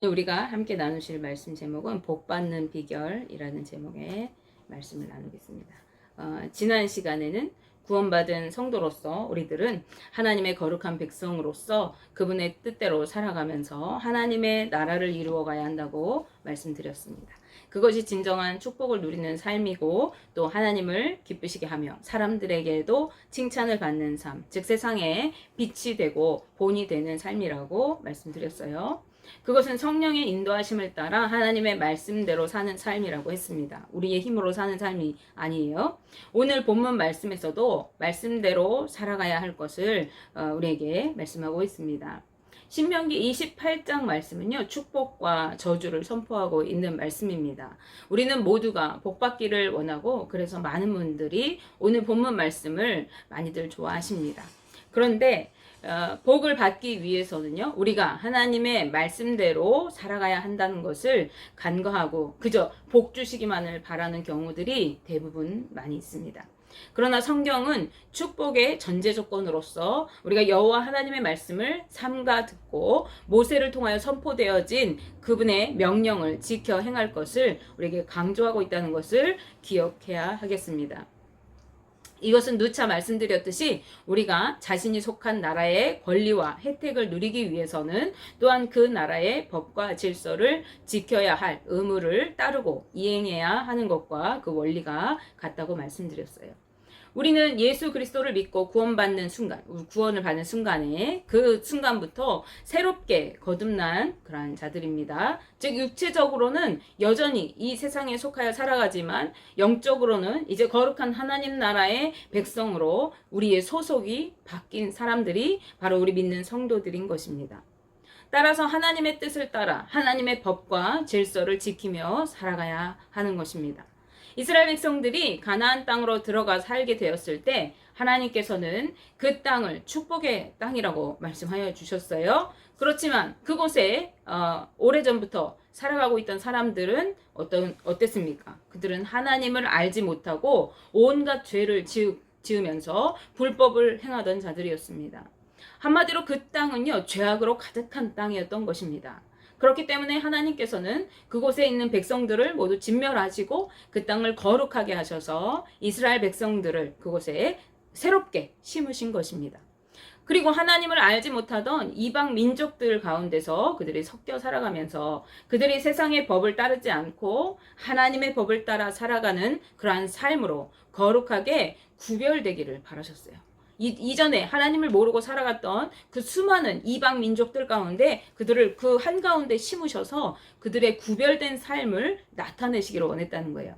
우리가 함께 나누실 말씀 제목은 복받는 비결이라는 제목의 말씀을 나누겠습니다. 지난 시간에는 구원받은 성도로서 우리들은 하나님의 거룩한 백성으로서 그분의 뜻대로 살아가면서 하나님의 나라를 이루어가야 한다고 말씀드렸습니다. 그것이 진정한 축복을 누리는 삶이고 또 하나님을 기쁘시게 하며 사람들에게도 칭찬을 받는 삶, 즉 세상에 빛이 되고 본이 되는 삶이라고 말씀드렸어요. 그것은 성령의 인도하심을 따라 하나님의 말씀대로 사는 삶이라고 했습니다. 우리의 힘으로 사는 삶이 아니에요. 오늘 본문 말씀에서도 말씀대로 살아가야 할 것을 우리에게 말씀하고 있습니다. 신명기 28장 말씀은요, 축복과 저주를 선포하고 있는 말씀입니다. 우리는 모두가 복받기를 원하고 그래서 많은 분들이 오늘 본문 말씀을 많이들 좋아하십니다. 그런데 복을 받기 위해서는요, 우리가 하나님의 말씀대로 살아가야 한다는 것을 간과하고 그저 복 주시기만을 바라는 경우들이 대부분 많이 있습니다. 그러나 성경은 축복의 전제 조건으로서 우리가 여호와 하나님의 말씀을 삼가 듣고 모세를 통하여 선포되어진 그분의 명령을 지켜 행할 것을 우리에게 강조하고 있다는 것을 기억해야 하겠습니다. 이것은 누차 말씀드렸듯이 우리가 자신이 속한 나라의 권리와 혜택을 누리기 위해서는 또한 그 나라의 법과 질서를 지켜야 할 의무를 따르고 이행해야 하는 것과 그 원리가 같다고 말씀드렸어요. 우리는 예수 그리스도를 믿고 구원받는 순간, 구원을 받는 순간에 그 순간부터 새롭게 거듭난 그러한 자들입니다. 즉 육체적으로는 여전히 이 세상에 속하여 살아가지만 영적으로는 이제 거룩한 하나님 나라의 백성으로 우리의 소속이 바뀐 사람들이 바로 우리 믿는 성도들인 것입니다. 따라서 하나님의 뜻을 따라 하나님의 법과 질서를 지키며 살아가야 하는 것입니다. 이스라엘 백성들이 가나안 땅으로 들어가 살게 되었을 때 하나님께서는 그 땅을 축복의 땅이라고 말씀하여 주셨어요. 그렇지만 그곳에 오래전부터 살아가고 있던 사람들은 어땠습니까? 그들은 하나님을 알지 못하고 온갖 죄를 지으면서 불법을 행하던 자들이었습니다. 한마디로 그 땅은요, 죄악으로 가득한 땅이었던 것입니다. 그렇기 때문에 하나님께서는 그곳에 있는 백성들을 모두 진멸하시고 그 땅을 거룩하게 하셔서 이스라엘 백성들을 그곳에 새롭게 심으신 것입니다. 그리고 하나님을 알지 못하던 이방 민족들 가운데서 그들이 섞여 살아가면서 그들이 세상의 법을 따르지 않고 하나님의 법을 따라 살아가는 그러한 삶으로 거룩하게 구별되기를 바라셨어요. 이전에 하나님을 모르고 살아갔던 그 수많은 이방 민족들 가운데 그들을 그 한가운데 심으셔서 그들의 구별된 삶을 나타내시기를 원했다는 거예요.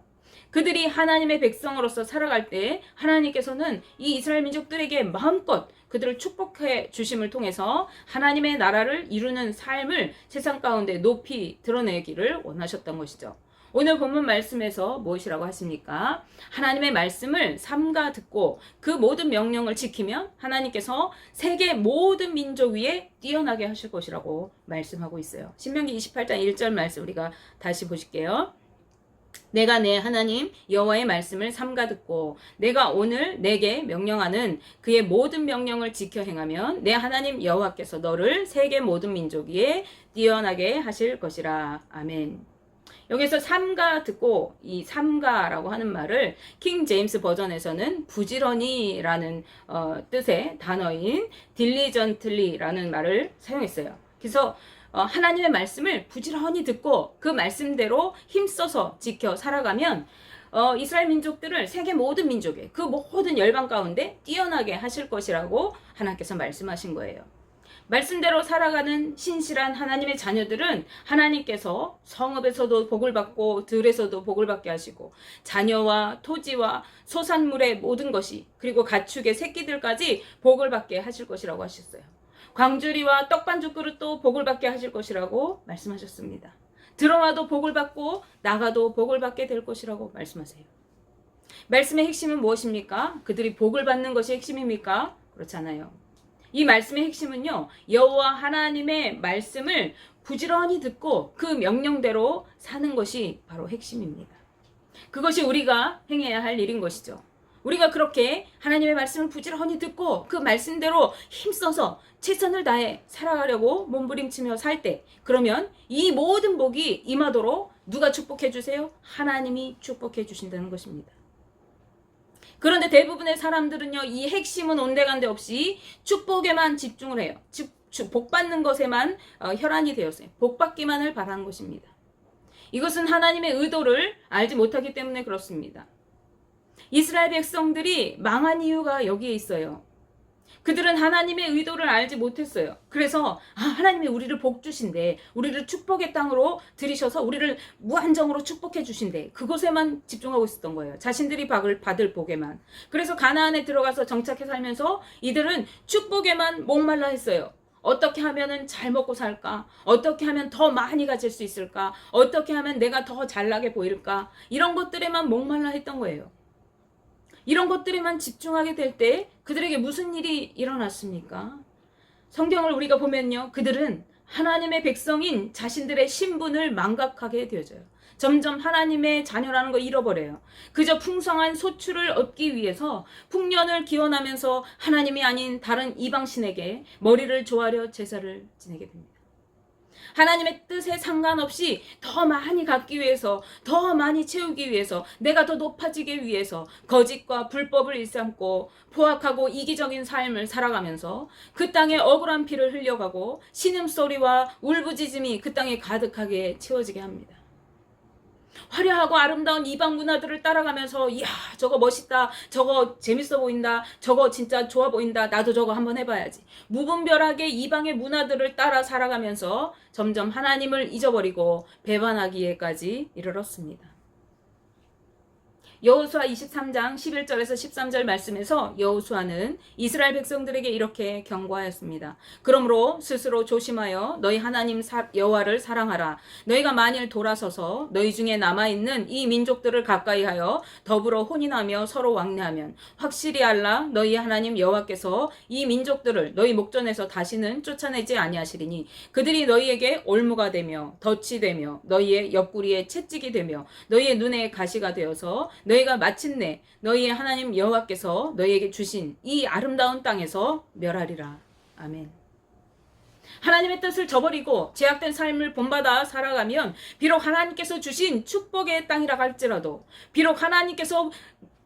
그들이 하나님의 백성으로서 살아갈 때 하나님께서는 이 이스라엘 민족들에게 마음껏 그들을 축복해 주심을 통해서 하나님의 나라를 이루는 삶을 세상 가운데 높이 드러내기를 원하셨던 것이죠. 오늘 본문 말씀에서 무엇이라고 하십니까? 하나님의 말씀을 삼가 듣고 그 모든 명령을 지키면 하나님께서 세계 모든 민족 위에 뛰어나게 하실 것이라고 말씀하고 있어요. 신명기 28장 1절 말씀 우리가 다시 보실게요. 내가 내 하나님 여호와의 말씀을 삼가 듣고 내가 오늘 내게 명령하는 그의 모든 명령을 지켜 행하면 내 하나님 여호와께서 너를 세계 모든 민족 위에 뛰어나게 하실 것이라. 아멘. 여기서 삼가 듣고 이 삼가라고 하는 말을 킹 제임스 버전에서는 부지런히라는 뜻의 단어인 diligently라는 말을 사용했어요. 그래서 하나님의 말씀을 부지런히 듣고 그 말씀대로 힘써서 지켜 살아가면 이스라엘 민족들을 세계 모든 민족에 그 모든 열방 가운데 뛰어나게 하실 것이라고 하나님께서 말씀하신 거예요. 말씀대로 살아가는 신실한 하나님의 자녀들은 하나님께서 성읍에서도 복을 받고 들에서도 복을 받게 하시고 자녀와 토지와 소산물의 모든 것이 그리고 가축의 새끼들까지 복을 받게 하실 것이라고 하셨어요. 광주리와 떡반죽 그릇도 복을 받게 하실 것이라고 말씀하셨습니다. 들어와도 복을 받고 나가도 복을 받게 될 것이라고 말씀하세요. 말씀의 핵심은 무엇입니까? 그들이 복을 받는 것이 핵심입니까? 그렇지 않아요. 이 말씀의 핵심은요, 여호와 하나님의 말씀을 부지런히 듣고 그 명령대로 사는 것이 바로 핵심입니다. 그것이 우리가 행해야 할 일인 것이죠. 우리가 그렇게 하나님의 말씀을 부지런히 듣고 그 말씀대로 힘써서 최선을 다해 살아가려고 몸부림치며 살 때, 그러면 이 모든 복이 임하도록 누가 축복해 주세요? 하나님이 축복해 주신다는 것입니다. 그런데 대부분의 사람들은요, 이 핵심은 온데간데 없이 축복에만 집중을 해요. 복 받는 것에만 혈안이 되었어요. 복 받기만을 바라는 것입니다. 이것은 하나님의 의도를 알지 못하기 때문에 그렇습니다. 이스라엘 백성들이 망한 이유가 여기에 있어요. 그들은 하나님의 의도를 알지 못했어요. 그래서 하나님이 우리를 복 주신대, 우리를 축복의 땅으로 들이셔서 우리를 무한정으로 축복해 주신대, 그것에만 집중하고 있었던 거예요. 자신들이 받을 복에만. 그래서 가나안에 들어가서 정착해 살면서 이들은 축복에만 목말라 했어요. 어떻게 하면 잘 먹고 살까? 어떻게 하면 더 많이 가질 수 있을까? 어떻게 하면 내가 더 잘나게 보일까? 이런 것들에만 목말라 했던 거예요. 이런 것들에만 집중하게 될 때 그들에게 무슨 일이 일어났습니까? 성경을 우리가 보면요, 그들은 하나님의 백성인 자신들의 신분을 망각하게 되어져요. 점점 하나님의 자녀라는 걸 잃어버려요. 그저 풍성한 소출을 얻기 위해서 풍년을 기원하면서 하나님이 아닌 다른 이방신에게 머리를 조아려 제사를 지내게 됩니다. 하나님의 뜻에 상관없이 더 많이 갖기 위해서, 더 많이 채우기 위해서, 내가 더 높아지기 위해서 거짓과 불법을 일삼고 포악하고 이기적인 삶을 살아가면서 그 땅에 억울한 피를 흘려가고 신음소리와 울부짖음이 그 땅에 가득하게 채워지게 합니다. 화려하고 아름다운 이방 문화들을 따라가면서 이야, 저거 멋있다, 저거 재밌어 보인다, 저거 진짜 좋아 보인다, 나도 저거 한번 해봐야지. 무분별하게 이방의 문화들을 따라 살아가면서 점점 하나님을 잊어버리고 배반하기에까지 이르렀습니다. 여호수아 23장 11절에서 13절 말씀에서 여호수아는 이스라엘 백성들에게 이렇게 경고하였습니다. 그러므로 스스로 조심하여 너희 하나님 여호와를 사랑하라. 너희가 만일 돌아서서 너희 중에 남아있는 이 민족들을 가까이하여 더불어 혼인하며 서로 왕래하면 확실히 알라 너희 하나님 여호와께서 이 민족들을 너희 목전에서 다시는 쫓아내지 아니하시리니 그들이 너희에게 올무가 되며 덫이 되며 너희의 옆구리에 채찍이 되며 너희의 눈에 가시가 되어서 너희가 마침내 너희의 하나님 여호와께서 너희에게 주신 이 아름다운 땅에서 멸하리라. 아멘. 하나님의 뜻을 저버리고 제약된 삶을 본받아 살아가면 비록 하나님께서 주신 축복의 땅이라 할지라도, 비록 하나님께서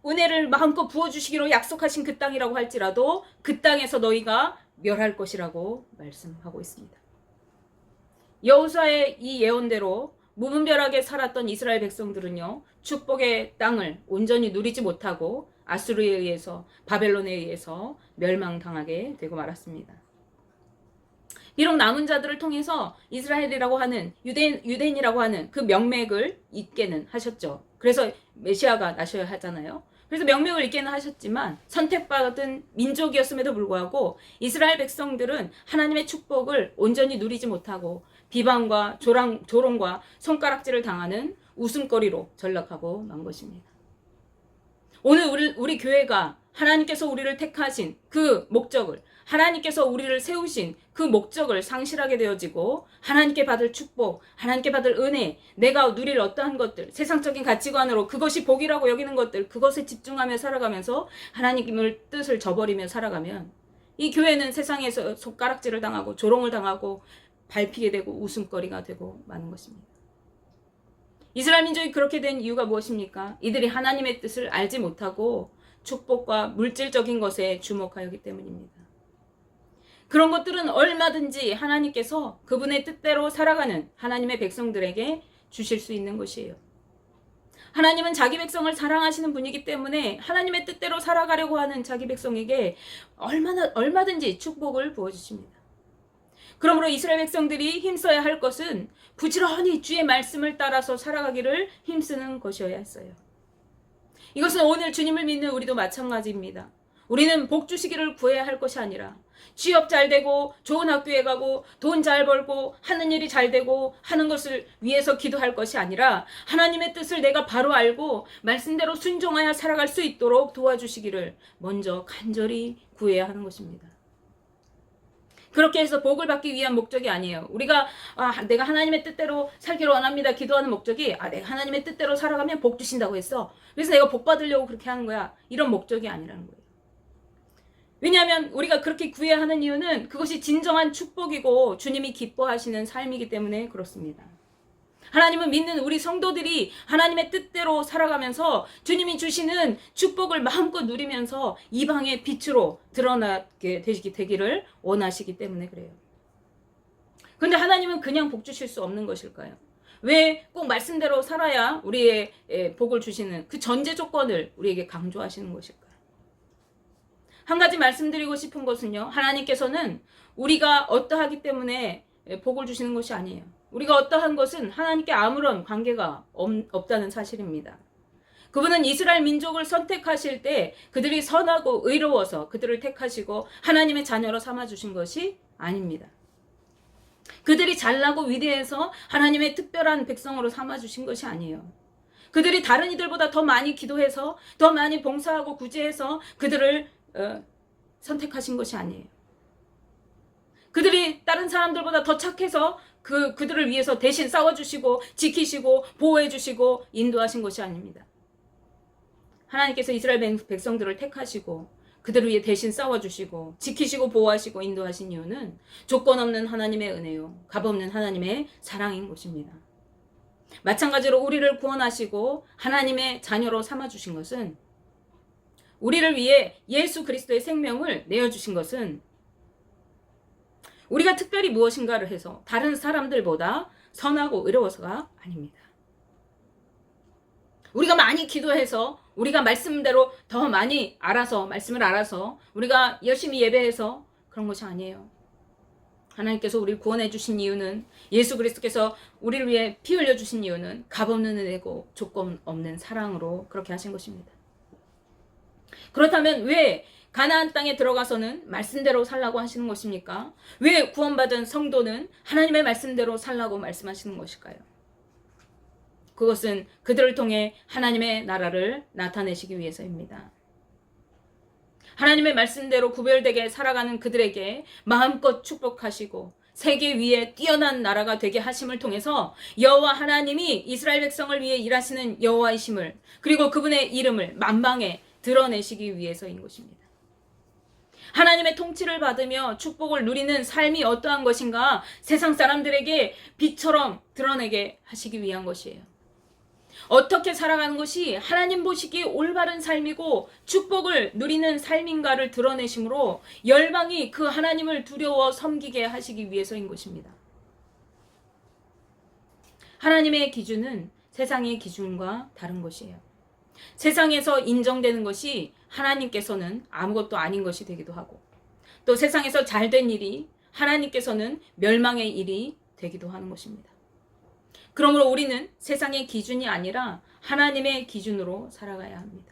은혜를 마음껏 부어주시기로 약속하신 그 땅이라고 할지라도 그 땅에서 너희가 멸할 것이라고 말씀하고 있습니다. 여호수아의 이 예언대로 무분별하게 살았던 이스라엘 백성들은요, 축복의 땅을 온전히 누리지 못하고 아수르에 의해서, 바벨론에 의해서 멸망당하게 되고 말았습니다. 비록 남은 자들을 통해서 이스라엘이라고 하는 유대인이라고 하는 그 명맥을 잇게는 하셨죠. 그래서 메시아가 나셔야 하잖아요. 그래서 명맥을 잇게는 하셨지만 선택받은 민족이었음에도 불구하고 이스라엘 백성들은 하나님의 축복을 온전히 누리지 못하고 비방과 조롱과 손가락질을 당하는 웃음거리로 전락하고 만 것입니다. 오늘 우리 교회가 하나님께서 우리를 택하신 그 목적을, 하나님께서 우리를 세우신 그 목적을 상실하게 되어지고 하나님께 받을 축복, 하나님께 받을 은혜, 내가 누릴 어떠한 것들, 세상적인 가치관으로 그것이 복이라고 여기는 것들, 그것에 집중하며 살아가면서 하나님의 뜻을 저버리며 살아가면 이 교회는 세상에서 손가락질을 당하고 조롱을 당하고 밟히게 되고 웃음거리가 되고 마는 것입니다. 이스라엘 민족이 그렇게 된 이유가 무엇입니까? 이들이 하나님의 뜻을 알지 못하고 축복과 물질적인 것에 주목하였기 때문입니다. 그런 것들은 얼마든지 하나님께서 그분의 뜻대로 살아가는 하나님의 백성들에게 주실 수 있는 것이에요. 하나님은 자기 백성을 사랑하시는 분이기 때문에 하나님의 뜻대로 살아가려고 하는 자기 백성에게 얼마든지 축복을 부어주십니다. 그러므로 이스라엘 백성들이 힘써야 할 것은 부지런히 주의 말씀을 따라서 살아가기를 힘쓰는 것이어야 했어요. 이것은 오늘 주님을 믿는 우리도 마찬가지입니다. 우리는 복 주시기를 구해야 할 것이 아니라 취업 잘 되고 좋은 학교에 가고 돈 잘 벌고 하는 일이 잘 되고 하는 것을 위해서 기도할 것이 아니라 하나님의 뜻을 내가 바로 알고 말씀대로 순종하여 살아갈 수 있도록 도와주시기를 먼저 간절히 구해야 하는 것입니다. 그렇게 해서 복을 받기 위한 목적이 아니에요. 우리가 내가 하나님의 뜻대로 살기를 원합니다. 기도하는 목적이 내가 하나님의 뜻대로 살아가면 복 주신다고 했어. 그래서 내가 복 받으려고 그렇게 하는 거야. 이런 목적이 아니라는 거예요. 왜냐하면 우리가 그렇게 구해야 하는 이유는 그것이 진정한 축복이고 주님이 기뻐하시는 삶이기 때문에 그렇습니다. 하나님은 믿는 우리 성도들이 하나님의 뜻대로 살아가면서 주님이 주시는 축복을 마음껏 누리면서 이방의 빛으로 드러나게 되기를 원하시기 때문에 그래요. 그런데 하나님은 그냥 복 주실 수 없는 것일까요? 왜 꼭 말씀대로 살아야 우리의 복을 주시는 그 전제 조건을 우리에게 강조하시는 것일까요? 한 가지 말씀드리고 싶은 것은요, 하나님께서는 우리가 어떠하기 때문에 복을 주시는 것이 아니에요. 우리가 어떠한 것은 하나님께 아무런 관계가 없다는 사실입니다. 그분은 이스라엘 민족을 선택하실 때 그들이 선하고 의로워서 그들을 택하시고 하나님의 자녀로 삼아주신 것이 아닙니다. 그들이 잘나고 위대해서 하나님의 특별한 백성으로 삼아주신 것이 아니에요. 그들이 다른 이들보다 더 많이 기도해서 더 많이 봉사하고 구제해서 그들을 선택하신 것이 아니에요. 그들이 다른 사람들보다 더 착해서 그들을 위해서 대신 싸워주시고 지키시고 보호해주시고 인도하신 것이 아닙니다. 하나님께서 이스라엘 백성들을 택하시고 그들을 위해 대신 싸워주시고 지키시고 보호하시고 인도하신 이유는 조건 없는 하나님의 은혜요, 값없는 하나님의 사랑인 것입니다. 마찬가지로 우리를 구원하시고 하나님의 자녀로 삼아주신 것은, 우리를 위해 예수 그리스도의 생명을 내어주신 것은 우리가 특별히 무엇인가를 해서 다른 사람들보다 선하고 의로워서가 아닙니다. 우리가 많이 기도해서, 우리가 말씀대로 더 많이 알아서, 말씀을 알아서, 우리가 열심히 예배해서 그런 것이 아니에요. 하나님께서 우리를 구원해 주신 이유는, 예수 그리스도께서 우리를 위해 피 흘려 주신 이유는 값없는 은혜고 조건 없는 사랑으로 그렇게 하신 것입니다. 그렇다면 왜 가나안 땅에 들어가서는 말씀대로 살라고 하시는 것입니까? 왜 구원받은 성도는 하나님의 말씀대로 살라고 말씀하시는 것일까요? 그것은 그들을 통해 하나님의 나라를 나타내시기 위해서입니다. 하나님의 말씀대로 구별되게 살아가는 그들에게 마음껏 축복하시고 세계 위에 뛰어난 나라가 되게 하심을 통해서 여호와 하나님이 이스라엘 백성을 위해 일하시는 여호와이심을, 그리고 그분의 이름을 만방에 드러내시기 위해서인 것입니다. 하나님의 통치를 받으며 축복을 누리는 삶이 어떠한 것인가 세상 사람들에게 빛처럼 드러내게 하시기 위한 것이에요. 어떻게 살아가는 것이 하나님 보시기에 올바른 삶이고 축복을 누리는 삶인가를 드러내심으로 열방이 그 하나님을 두려워 섬기게 하시기 위해서인 것입니다. 하나님의 기준은 세상의 기준과 다른 것이에요. 세상에서 인정되는 것이 하나님께서는 아무것도 아닌 것이 되기도 하고, 또 세상에서 잘된 일이 하나님께서는 멸망의 일이 되기도 하는 것입니다. 그러므로 우리는 세상의 기준이 아니라 하나님의 기준으로 살아가야 합니다.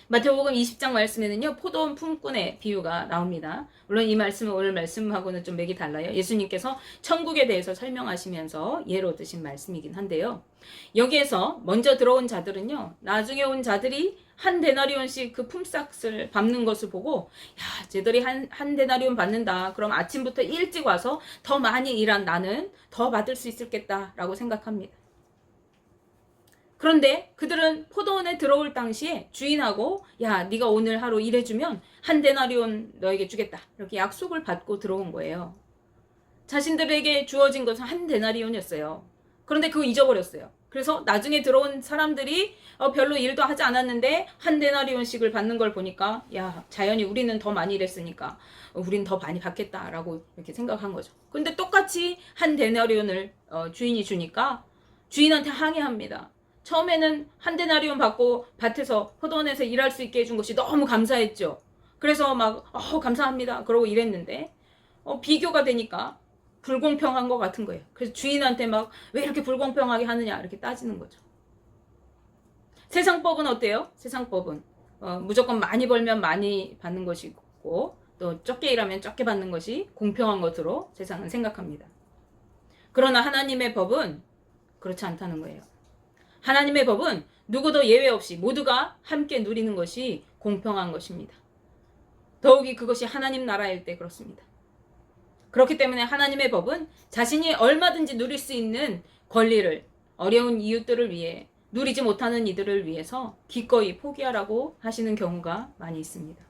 마태복음 20장 말씀에는요, 포도원 품꾼의 비유가 나옵니다. 물론 이 말씀은 오늘 말씀하고는 좀 맥이 달라요. 예수님께서 천국에 대해서 설명하시면서 예로 드신 말씀이긴 한데요. 여기에서 먼저 들어온 자들은요, 나중에 온 자들이 한 데나리온씩 그 품삯을 밟는 것을 보고, 야, 쟤들이 한 데나리온 받는다. 그럼 아침부터 일찍 와서 더 많이 일한 나는 더 받을 수 있겠다라고 생각합니다. 그런데 그들은 포도원에 들어올 당시에 주인하고, 야, 네가 오늘 하루 일해주면 한 데나리온 너에게 주겠다, 이렇게 약속을 받고 들어온 거예요. 자신들에게 주어진 것은 한 데나리온이었어요. 그런데 그거 잊어버렸어요. 그래서 나중에 들어온 사람들이 별로 일도 하지 않았는데 한 데나리온씩을 받는 걸 보니까, 야, 자연히 우리는 더 많이 일했으니까 우린 더 많이 받겠다라고 이렇게 생각한 거죠. 근데 똑같이 한 데나리온을 주인이 주니까 주인한테 항의합니다. 처음에는 한 데나리온 받고 밭에서 포도원에서 일할 수 있게 해준 것이 너무 감사했죠. 그래서 막 감사합니다 그러고 일했는데 비교가 되니까 불공평한 것 같은 거예요. 그래서 주인한테 막 왜 이렇게 불공평하게 하느냐 이렇게 따지는 거죠. 세상법은 어때요? 세상법은 무조건 많이 벌면 많이 받는 것이고, 또 적게 일하면 적게 받는 것이 공평한 것으로 세상은 생각합니다. 그러나 하나님의 법은 그렇지 않다는 거예요. 하나님의 법은 누구도 예외 없이 모두가 함께 누리는 것이 공평한 것입니다. 더욱이 그것이 하나님 나라일 때 그렇습니다. 그렇기 때문에 하나님의 법은 자신이 얼마든지 누릴 수 있는 권리를 어려운 이웃들을 위해, 누리지 못하는 이들을 위해서 기꺼이 포기하라고 하시는 경우가 많이 있습니다.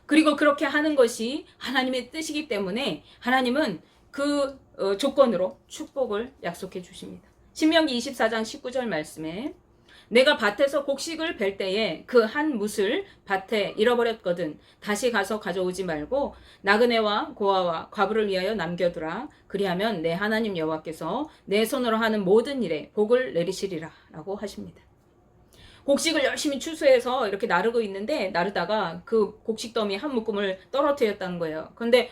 그리고 그렇게 하는 것이 하나님의 뜻이기 때문에 하나님은 그 조건으로 축복을 약속해 주십니다. 신명기 24장 19절 말씀에 내가 밭에서 곡식을 벨 때에 그 한 뭇을 밭에 잃어버렸거든 다시 가서 가져오지 말고 나그네와 고아와 과부를 위하여 남겨두라. 그리하면 내 하나님 여호와께서 내 손으로 하는 모든 일에 복을 내리시리라 라고 하십니다. 곡식을 열심히 추수해서 이렇게 나르고 있는데 나르다가 그 곡식 더미 한 묶음을 떨어뜨렸다는 거예요. 그런데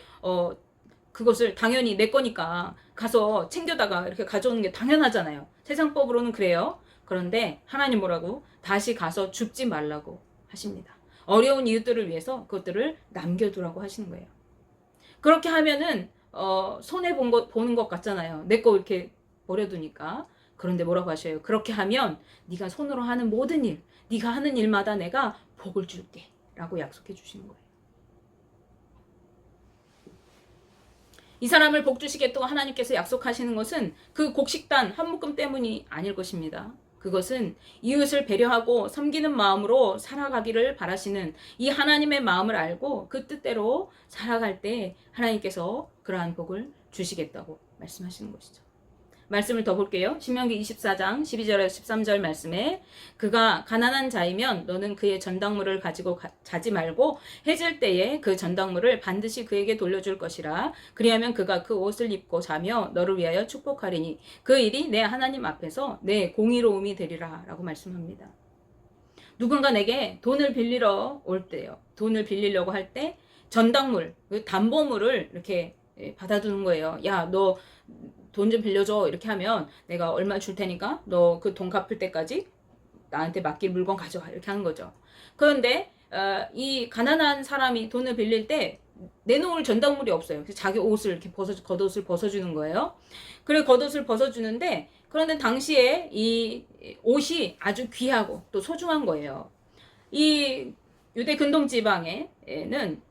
그것을 당연히 내 거니까 가서 챙겨다가 이렇게 가져오는 게 당연하잖아요. 세상법으로는 그래요. 그런데 하나님 뭐라고? 다시 가서 줍지 말라고 하십니다. 어려운 이웃들을 위해서 그것들을 남겨두라고 하시는 거예요. 그렇게 하면은 손해 보는 것 같잖아요. 내 거 이렇게 버려두니까. 그런데 뭐라고 하셔요? 그렇게 하면 네가 손으로 하는 모든 일, 네가 하는 일마다 내가 복을 줄게 라고 약속해 주시는 거예요. 이 사람을 복 주시겠다고 하나님께서 약속하시는 것은 그 곡식단 한 묶음 때문이 아닐 것입니다. 그것은 이웃을 배려하고 섬기는 마음으로 살아가기를 바라시는 이 하나님의 마음을 알고 그 뜻대로 살아갈 때 하나님께서 그러한 복을 주시겠다고 말씀하시는 것이죠. 말씀을 더 볼게요. 신명기 24장 12절에서 13절 말씀에 그가 가난한 자이면 너는 그의 전당물을 가지고 자지 말고 해질 때에 그 전당물을 반드시 그에게 돌려줄 것이라. 그리하면 그가 그 옷을 입고 자며 너를 위하여 축복하리니 그 일이 내 하나님 앞에서 내 공의로움이 되리라 라고 말씀합니다. 누군가 내게 돈을 빌리러 올 때요. 돈을 빌리려고 할 때 전당물, 담보물을 이렇게 받아두는 거예요. 야, 너 돈 좀 빌려줘 이렇게 하면 내가 얼마 줄 테니까 너 그 돈 갚을 때까지 나한테 맡길 물건 가져와 이렇게 하는 거죠. 그런데 이 가난한 사람이 돈을 빌릴 때 내놓을 전당물이 없어요. 그래서 자기 옷을 이렇게 겉옷을 벗어주는 거예요. 그래 겉옷을 벗어주는데 그런데 당시에 이 옷이 아주 귀하고 또 소중한 거예요. 이 유대 근동 지방에는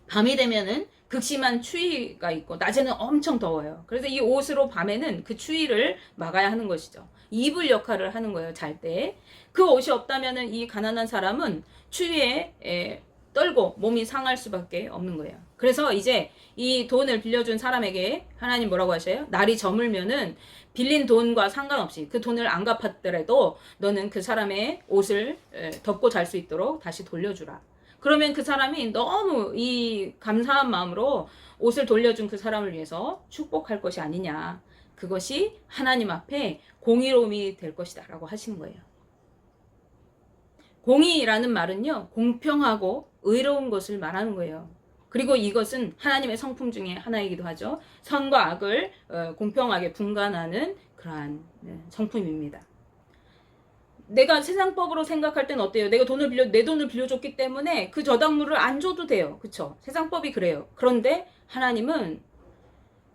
밤이 되면은 극심한 추위가 있고 낮에는 엄청 더워요. 그래서 이 옷으로 밤에는 그 추위를 막아야 하는 것이죠. 이불 역할을 하는 거예요. 잘 때. 그 옷이 없다면은 이 가난한 사람은 추위에 떨고 몸이 상할 수밖에 없는 거예요. 그래서 이제 이 돈을 빌려준 사람에게 하나님 뭐라고 하셔요? 날이 저물면은 빌린 돈과 상관없이 그 돈을 안 갚았더라도 너는 그 사람의 옷을 덮고 잘 수 있도록 다시 돌려주라. 그러면 그 사람이 너무 이 감사한 마음으로 옷을 돌려준 그 사람을 위해서 축복할 것이 아니냐. 그것이 하나님 앞에 공의로움이 될 것이다 라고 하시는 거예요. 공의라는 말은요, 공평하고 의로운 것을 말하는 거예요. 그리고 이것은 하나님의 성품 중에 하나이기도 하죠. 선과 악을 공평하게 분간하는 그러한 성품입니다. 내가 세상법으로 생각할 땐 어때요? 내가 내 돈을 빌려줬기 때문에 그 저당물을 안 줘도 돼요. 그쵸? 세상법이 그래요. 그런데 하나님은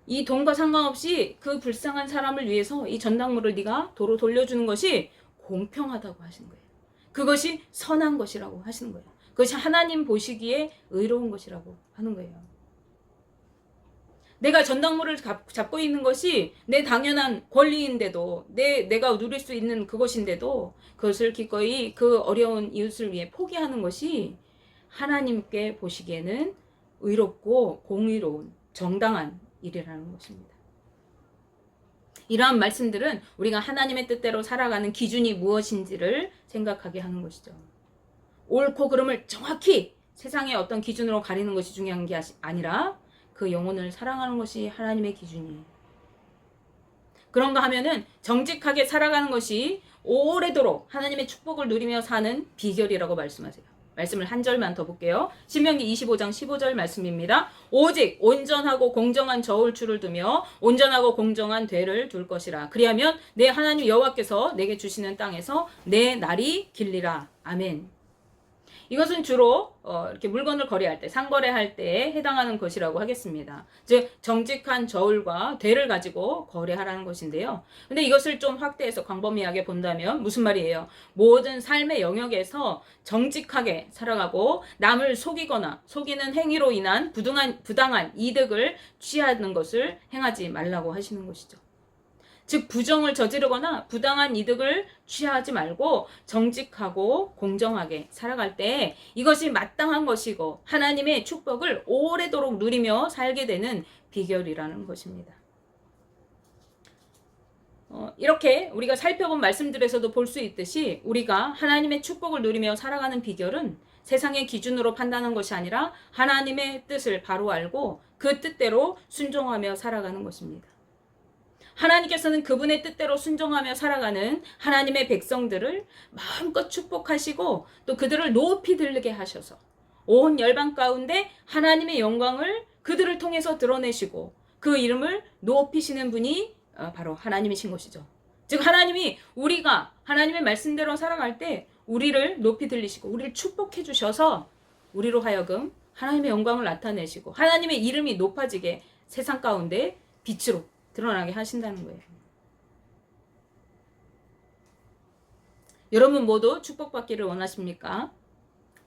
이 돈과 상관없이 그 불쌍한 사람을 위해서 이 전당물을 네가 도로 돌려주는 것이 공평하다고 하시는 거예요. 그것이 선한 것이라고 하시는 거예요. 그것이 하나님 보시기에 의로운 것이라고 하는 거예요. 내가 전당물을 잡고 있는 것이 내 당연한 권리인데도 내가 누릴 수 있는 그것인데도 그것을 기꺼이 그 어려운 이웃을 위해 포기하는 것이 하나님께 보시기에는 의롭고 공의로운 정당한 일이라는 것입니다. 이러한 말씀들은 우리가 하나님의 뜻대로 살아가는 기준이 무엇인지를 생각하게 하는 것이죠. 옳고 그름을 정확히 세상의 어떤 기준으로 가리는 것이 중요한 게 아니라 그 영혼을 사랑하는 것이 하나님의 기준이에요. 그런가 하면은 정직하게 살아가는 것이 오래도록 하나님의 축복을 누리며 사는 비결이라고 말씀하세요. 말씀을 한 절만 더 볼게요. 신명기 25장 15절 말씀입니다. 오직 온전하고 공정한 저울추를 두며 온전하고 공정한 되를 둘 것이라. 그리하면 내 하나님 여호와께서 내게 주시는 땅에서 내 날이 길리라. 아멘. 이것은 주로 이렇게 물건을 거래할 때, 상거래할 때에 해당하는 것이라고 하겠습니다. 즉 정직한 저울과 대를 가지고 거래하라는 것인데요. 근데 이것을 좀 확대해서 광범위하게 본다면 무슨 말이에요? 모든 삶의 영역에서 정직하게 살아가고 남을 속이거나 속이는 행위로 인한 부당한 이득을 취하는 것을 행하지 말라고 하시는 것이죠. 즉 부정을 저지르거나 부당한 이득을 취하지 말고 정직하고 공정하게 살아갈 때 이것이 마땅한 것이고 하나님의 축복을 오래도록 누리며 살게 되는 비결이라는 것입니다. 이렇게 우리가 살펴본 말씀들에서도 볼 수 있듯이 우리가 하나님의 축복을 누리며 살아가는 비결은 세상의 기준으로 판단하는 것이 아니라 하나님의 뜻을 바로 알고 그 뜻대로 순종하며 살아가는 것입니다. 하나님께서는 그분의 뜻대로 순종하며 살아가는 하나님의 백성들을 마음껏 축복하시고 또 그들을 높이 들리게 하셔서 온 열방 가운데 하나님의 영광을 그들을 통해서 드러내시고 그 이름을 높이시는 분이 바로 하나님이신 것이죠. 즉 하나님이 우리가 하나님의 말씀대로 살아갈 때 우리를 높이 들리시고 우리를 축복해 주셔서 우리로 하여금 하나님의 영광을 나타내시고 하나님의 이름이 높아지게 세상 가운데 빛으로 드러나게 하신다는 거예요. 여러분 모두 축복받기를 원하십니까?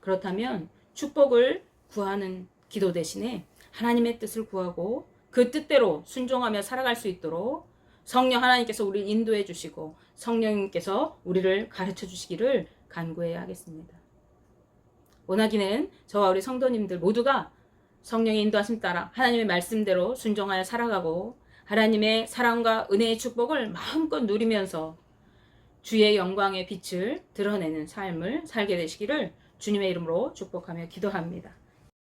그렇다면 축복을 구하는 기도 대신에 하나님의 뜻을 구하고 그 뜻대로 순종하며 살아갈 수 있도록 성령 하나님께서 우리를 인도해 주시고 성령님께서 우리를 가르쳐 주시기를 간구해야 하겠습니다. 원하기는 저와 우리 성도님들 모두가 성령의 인도하심 따라 하나님의 말씀대로 순종하여 살아가고 하나님의 사랑과 은혜의 축복을 마음껏 누리면서 주의 영광의 빛을 드러내는 삶을 살게 되시기를 주님의 이름으로 축복하며 기도합니다.